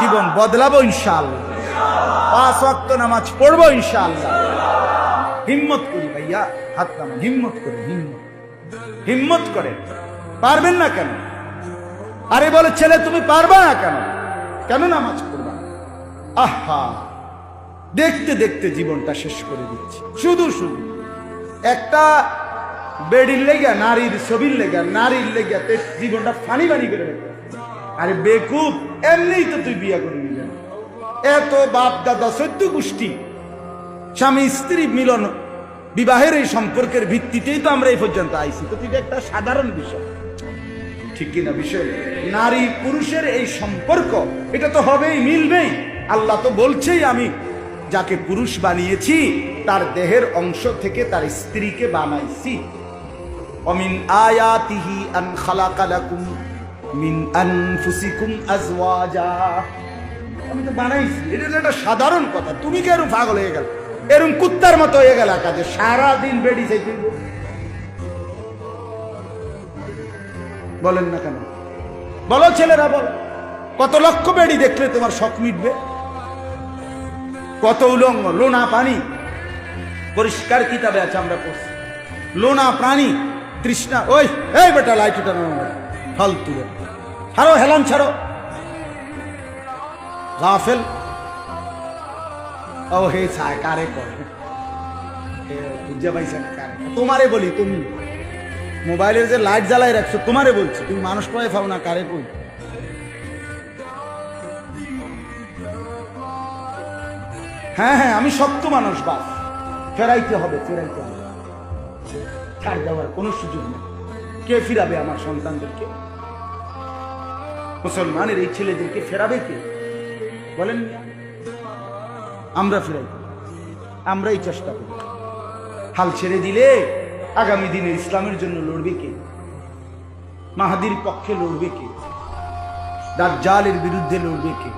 জীবন বদলাবো ইনশাআল্লাহ, 5 ওয়াক্ত নামাজ পড়বো ইনশাআল্লাহ। হিম্মত করি ভাইয়া, হাত নামা, হিম্মত করে, হিম্মত করে। পারবেন না কেন? আরে বলে ছেলে তুমি পারবা না কেন? কেন নামাজ পড়বা? আহা, দেখতে দেখতে জীবনটা শেষ করে দিচ্ছে। শুধু শুধু একটা বেডির লেগা, নারীর ছবির লেগা, নারীর লেগা জীবনটা ফানি বানি করে রেখে। আরে বেকুব, এমনিই তো তুই বিয়া করে নিবি। এত বাপ দাদা 14 গোষ্ঠী স্বামী স্ত্রী মিলন বিবাহের এই সম্পর্কের ভিত্তিতেই তো আমরা এই পর্যন্ত আইছি। তো এটা একটা সাধারণ বিষয়, ঠিক কিনা? বিষয় নারী পুরুষের এই সম্পর্ক, এটা তো হবেই, মিলবেই। আল্লাহ তো বলছেই আমি যাকে পুরুষ বানিয়েছি তার দেহের অংশ থেকে তার স্ত্রীকে বানাইছি। অমিন আয়াতিহি আন খালাকা লাকুম মিন আনফুসিকুম আজওয়াজা, আমি তো বানাইছি। এটা একটা সাধারণ কথা। তুমি কেন পাগল হয়ে গেল, এরকম কুত্তার মতো হয়ে গেল কাজে সারাদিন বেডি চাইতে? বলেন না কেন? বলো ছেলেরা, বলো কত লক্ষ বেডি দেখলে তোমার শখ মিটবে? কত উলঙ্গ, লোনা পানি, পরিষ্কার কিতাবে আছে আমরা পড়ছি, লোনা প্রাণী তৃষ্ণা। ওই এই বেটা লাইট উঠানো ফালতু, ছাড়ো হেলান, ছাড়ো গাফেল। ও হে ছায় কারে করে বুঝা পাইছেন? কারে তোমারে বলি, তুমি মোবাইলের যে লাইট জ্বালাই রাখছো তোমারে বলছি, তুমি মানুষ পায়ে পাও না, কারে কই? হ্যাঁ হ্যাঁ, আমি শক্ত মানুষ, বাস ফেরাইতে হবে, ফেরাইতে হবে, ছাড় দেওয়ার কোনো সুযোগ নেই। কে ফিরাবে আমার সন্তানদেরকে? মুসলমানের এই ছেলেদেরকে ফেরাবে কে বলেন? আমরা ফিরাইতে, আমরাই চেষ্টা করি। হাল ছেড়ে দিলে আগামী দিনে ইসলামের জন্য লড়বে কে? মাহাদির পক্ষে লড়বে কে? দাজ্জালের বিরুদ্ধে লড়বে কে?